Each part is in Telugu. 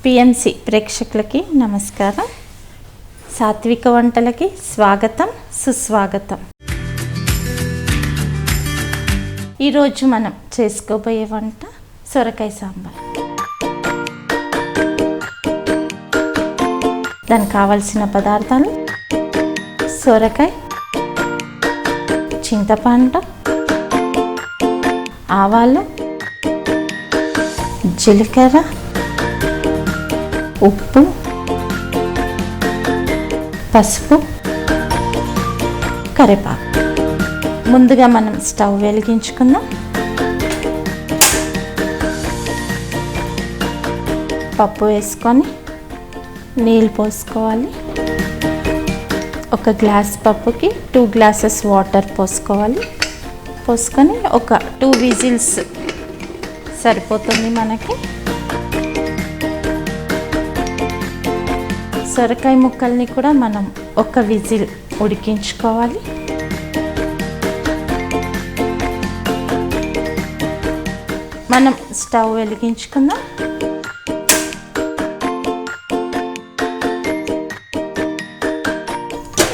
పిఎంసి ప్రేక్షకులకి నమస్కారం. సాత్విక వంటలకి స్వాగతం, సుస్వాగతం. ఈరోజు మనం చేసుకోబోయే వంట సొరకాయ సాంబార్. దానికి కావాల్సిన పదార్థాలు: సొరకాయ, చింతపండు, ఆవాలు, జీలకర్ర, ఉప్పు, పసుపు, కరివేపాకు. ముందుగా మనం స్టవ్ వెలిగించుకుందాం. పప్పు వేసుకొని నీళ్ళు పోసుకోవాలి. ఒక గ్లాస్ పప్పుకి 2 గ్లాసెస్ వాటర్ పోసుకోవాలి. పోసుకొని ఒక 2 విజిల్స్ సరిపోతుంది మనకి. సొరకాయ ముక్కల్ని కూడా మనం ఒక విజిల్ ఉడికించుకోవాలి. మనం స్టవ్ వెలిగించుకుందాం.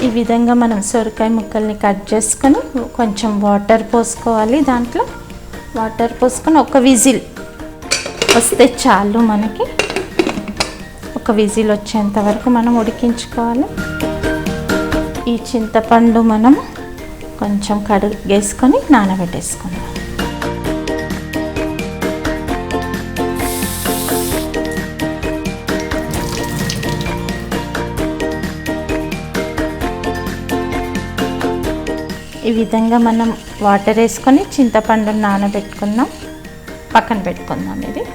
ఈ విధంగా మనం సొరకాయ ముక్కల్ని కట్ చేసుకొని కొంచెం వాటర్ పోసుకోవాలి. దాంట్లో వాటర్ పోసుకొని ఒక విజిల్ వస్తే చాలు. మనకి ఒక విజిల్ వచ్చేంత వరకు మనం ఉడికించుకోవాలి. ఈ చింతపండు మనం కొంచెం కడిగేసుకొని నానబెట్టేసుకుందాం. ఈ విధంగా మనం వాటర్ వేసుకొని చింతపండు నానబెట్టుకుందాం, పక్కన పెట్టుకుందాం. ఇది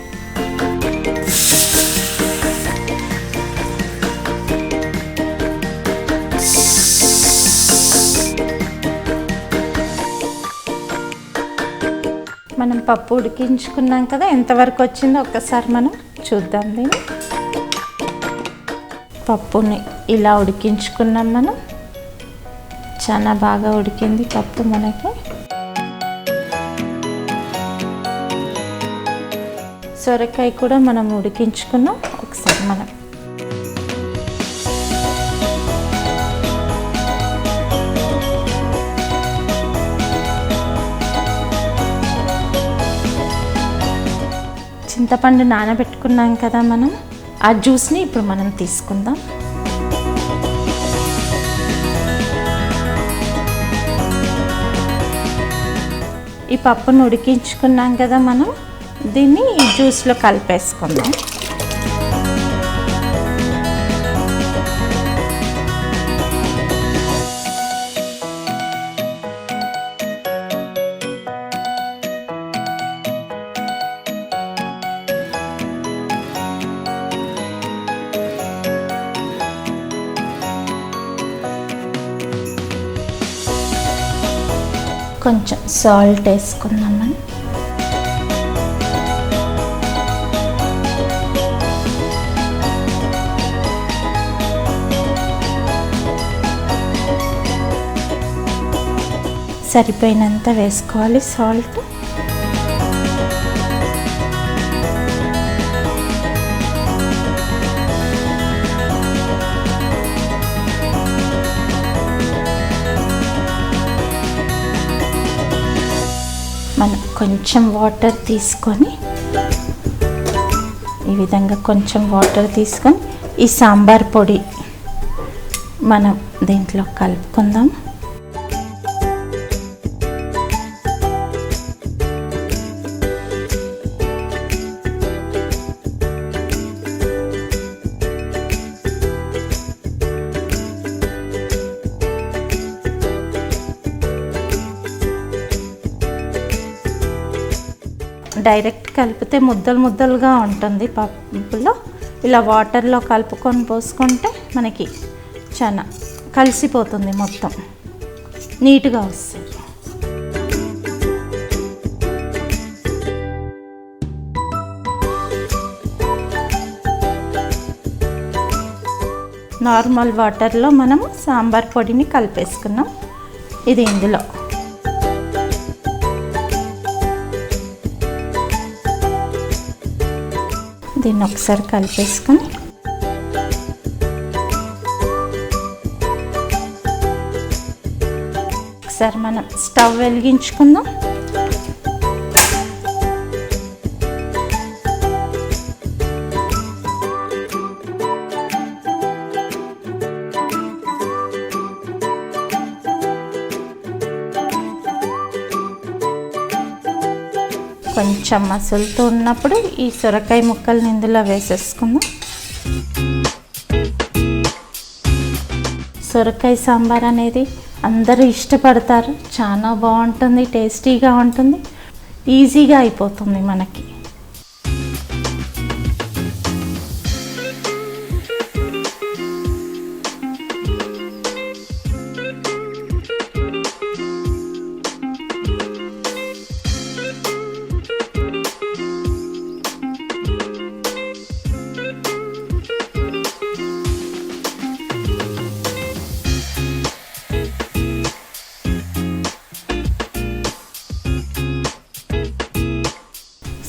మనం పప్పు ఉడికించుకున్నాం కదా, ఎంతవరకు వచ్చిందో ఒక్కసారి మనం చూద్దాం. దీన్ని పప్పుని ఇలా ఉడికించుకున్నాం మనం. చాలా బాగా ఉడికింది పప్పు మనకి. సొరకాయ కూడా మనం ఉడికించుకున్నాం. ఒకసారి మనం చింతపండు నానబెట్టుకున్నాం కదా మనం, ఆ జ్యూస్ని ఇప్పుడు మనం తీసుకుందాం. ఈ పప్పును ఉడికించుకున్నాం కదా మనం, దీన్ని ఈ జ్యూస్లో కలిపేసుకుందాం. కొంచెం సాల్ట్ వేసుకుందాం మనం. సరిపోయినంత వేసుకోవాలి సాల్ట్. మనం కొంచెం వాటర్ తీసుకొని ఈ విధంగా కొంచెం వాటర్ తీసుకొని ఈ సాంబార్ పొడి మనం దీంట్లో కలుపుకుందాం. డైరెక్ట్ కలిపితే ముద్దలు ముద్దలుగా ఉంటుంది పప్పులో. ఇలా వాటర్లో కలుపుకొని పోసుకుంటే మనకి చాలా కలిసిపోతుంది, మొత్తం నీట్గా వస్తుంది. నార్మల్ వాటర్లో మనము సాంబార్ పొడిని కలిపేసుకున్నాం. ఇది ఇందులో దీన్ని ఒకసారి కలిపేసుకొని ఒకసారి మనం స్టవ్ వెలిగించుకుందాం. కొంచెం మసులుతూ ఉన్నప్పుడు ఈ సొరకాయ ముక్కల్ని ఇందులో వేసేసుకుందాం. సొరకాయ సాంబార్ అనేది అందరూ ఇష్టపడతారు. చాలా బాగుంటుంది, టేస్టీగా ఉంటుంది, ఈజీగా అయిపోతుంది మనకి.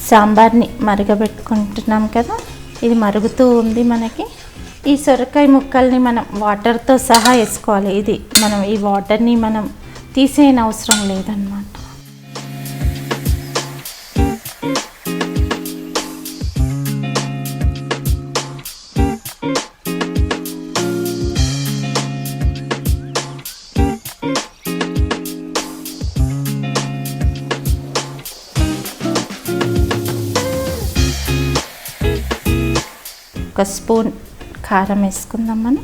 సాంబార్ని మరగబెట్టుకుంటున్నాం కదా, ఇది మరుగుతూ ఉంది మనకి. ఈ సొరకాయ ముక్కల్ని మనం వాటర్తో సహా వేసుకోవాలి. ఇది మనం ఈ వాటర్ని మనం తీసేయని అవసరం లేదన్నమాట. ఒక స్పూన్ కారం వేసుకుందాం మనం.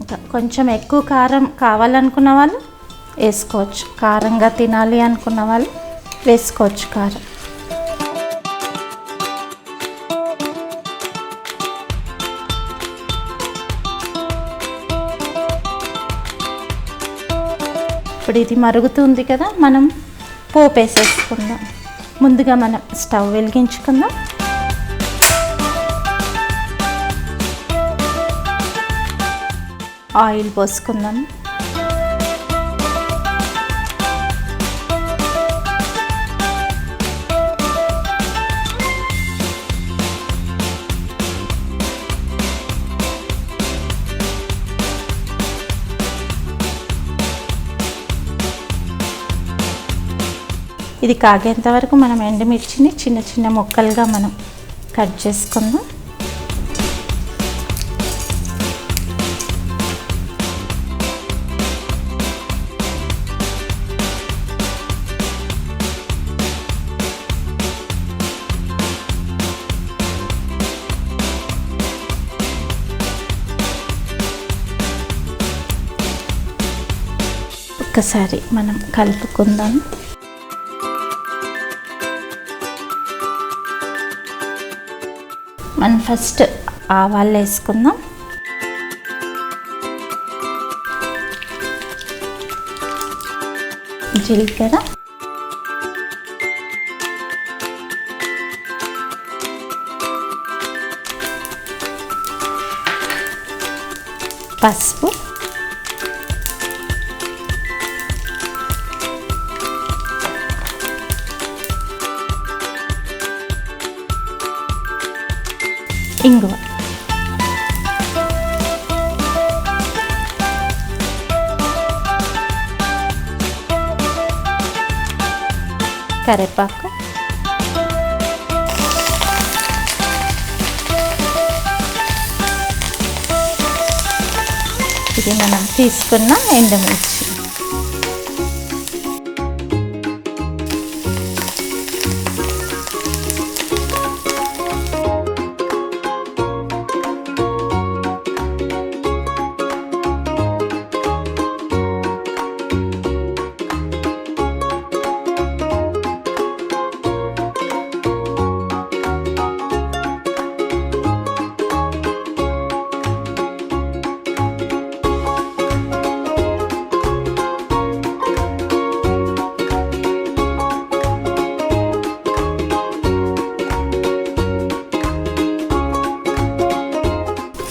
ఇంకా కొంచెం ఎక్కువ కారం కావాలనుకున్న వాళ్ళు వేసుకోవచ్చు, కారంగా తినాలి అనుకున్న వాళ్ళు వేసుకోవచ్చు కారం. ఇప్పుడు ఇది మరుగుతుంది కదా, మనం పోపు వేసేసుకుందాం. ముందుగా మనం స్టవ్ వెలిగించుకుందాం. ఆయిల్ పోసుకుందాం. ఇది కాగేంత వరకు మనం ఎండుమిర్చిని చిన్న చిన్న ముక్కలుగా మనం కట్ చేసుకుందాం. ఒక్కసారి మనం కలుపుకుందాం. మనం ఫస్ట్ ఆవాలు వేసుకుందాం. జీలకర్ర, పసుపు, ఇంగువ, కరివేపాకు, ఇది మనం తీసుకున్న ఎండుమిర్చి.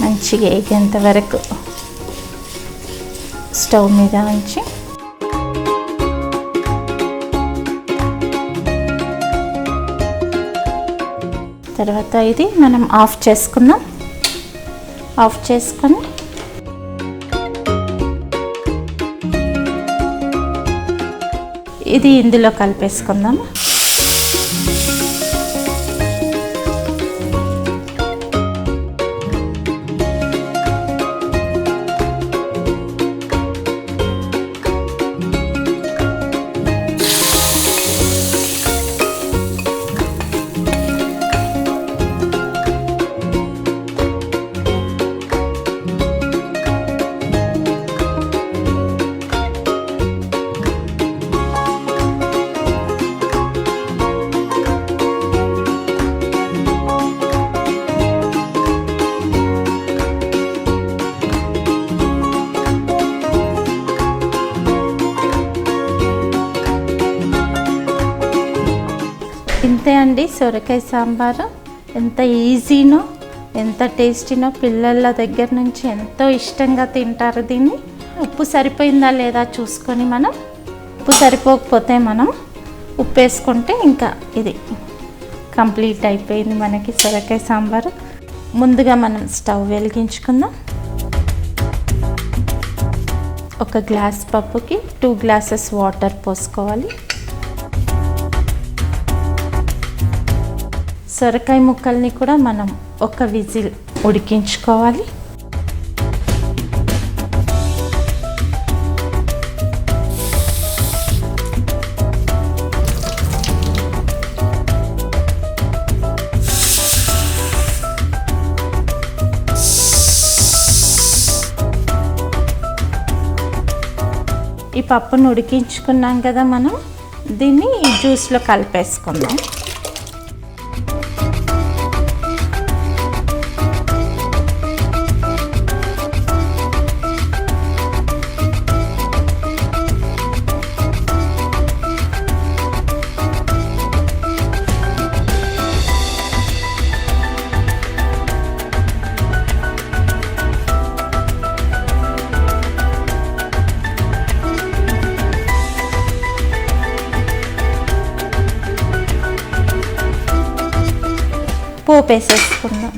మంచిగా వేగేంత వరకు స్టవ్ మీద ఉంచి తర్వాత ఇది మనం ఆఫ్ చేసుకుందాం. ఆఫ్ చేసుకొని ఇది ఇందులో కలిపేసుకుందాం. ఇంతే అండి సొరకాయ సాంబారు. ఎంత ఈజీనో ఎంత టేస్టీనో, పిల్లల దగ్గర నుంచి ఎంతో ఇష్టంగా తింటారు దీన్ని. ఉప్పు సరిపోయిందా లేదా చూసుకొని మనం, ఉప్పు సరిపోకపోతే మనం ఉప్పు వేసుకుంటే ఇంకా ఇది కంప్లీట్ అయిపోయింది మనకి సొరకాయ సాంబారు. ముందుగా మనం స్టవ్ వెలిగించుకుందాం. ఒక గ్లాస్ పప్పుకి 2 గ్లాసెస్ వాటర్ పోసుకోవాలి. సొరకాయ ముక్కల్ని కూడా మనం ఒక విజిల్ ఉడికించుకోవాలి. ఈ పప్పును ఉడికించుకున్నాం కదా, మనం దీన్ని ఈ జ్యూస్లో కలిపేసుకుందాం. పోపు వేసేసుకుందాం.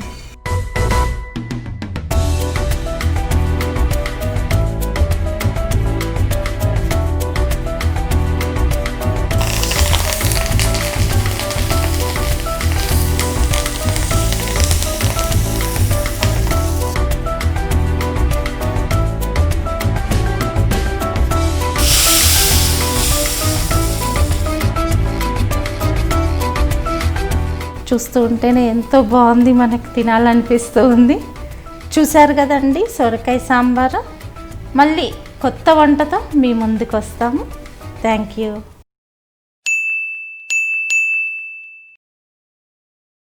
చూస్తూ ఉంటేనే ఎంతో బాగుంది, మనకు తినాలనిపిస్తూ ఉంది. చూశారు కదండి సొరకాయ సాంబారు. మళ్ళీ కొత్త వంటతో మీ ముందుకు వస్తాము. Thank you.